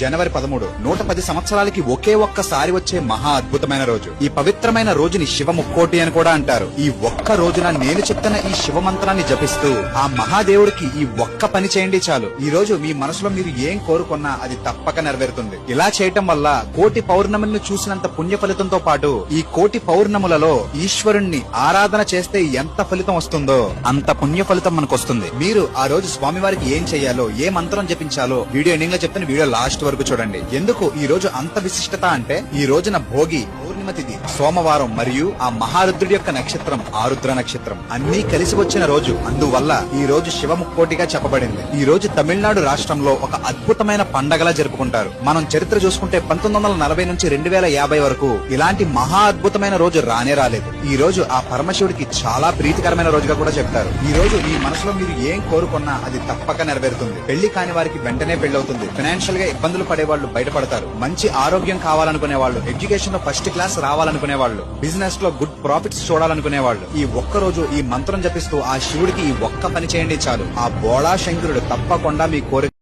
జనవరి 13 110 సంవత్సరాలకి ఒకే ఒక్కసారి వచ్చే మహా అద్భుతమైన రోజు. ఈ పవిత్రమైన రోజుని శివ ముక్కోటి అని కూడా అంటారు. ఈ ఒక్క రోజున నేను చెప్తున్న ఈ శివ మంత్రాన్ని జపిస్తూ ఆ మహాదేవుడికి ఈ ఒక్క పని చేయండి చాలు. ఈ రోజు మీ మనసులో మీరు ఏం కోరుకున్నా అది తప్పక నెరవేరుతుంది. ఇలా చేయటం వల్ల కోటి పౌర్ణములను చూసినంత పుణ్య ఫలితంతో పాటు ఈ కోటి పౌర్ణములలో ఈశ్వరుణ్ణి ఆరాధన చేస్తే ఎంత ఫలితం వస్తుందో అంత పుణ్య ఫలితం మనకు వస్తుంది. మీరు ఆ రోజు స్వామివారికి ఏం చేయాలో, ఏ మంత్రం జపించాలో వీడియో ఎండింగ్ లో చెప్తాను. వీడియో లాస్ట్ వరకు చూడండి. ఎందుకు ఈ రోజు అంత విశిష్టత అంటే, ఈ రోజున భోగి పౌర్ణిమ తిథి, సోమవారం మరియు ఆ మహారుద్రుడి యొక్క నక్షత్రం ఆరుద్ర నక్షత్రం అన్ని కలిసి వచ్చిన రోజు. అందువల్ల ఈ రోజు శివ ముక్కోటిగా చెప్పబడింది. ఈ రోజు తమిళనాడు రాష్ట్రంలో ఒక అద్భుతమైన పండగలా జరుపుకుంటారు. మనం చరిత్ర చూసుకుంటే 1940 నుంచి 2050 వరకు ఇలాంటి మహా అద్భుతమైన రోజు రానే రాలేదు. ఈ రోజు ఆ పరమశివుడికి చాలా ప్రీతికరమైన రోజుగా కూడా చెప్తారు. ఈ రోజు మీ మనసులో మీరు ఏం కోరుకున్నా అది తప్పక నెరవేరుతుంది. పెళ్లి కాని వారికి వెంటనే పెళ్లవుతుంది. ఫైనాన్షియల్ గా ఇబ్బందులు పడే వాళ్ళు బయటపడతారు. మంచి ఆరోగ్యం కావాలనుకునే వాళ్ళు, ఎడ్యుకేషన్ లో ఫస్ట్ క్లాస్ రావాలనుకునే వాళ్ళు, బిజినెస్ లో గుడ్ ప్రాఫిట్స్ చూడాలనుకునే వాళ్ళు ఈ ఒక్క రోజు ఈ మంత్రం జపిస్తూ ఆ శివుడికి ఈ ఒక్క పని చేయండి చాలు. ఆ బోళా శంకరుడు తప్పకుండా మీ కోరిక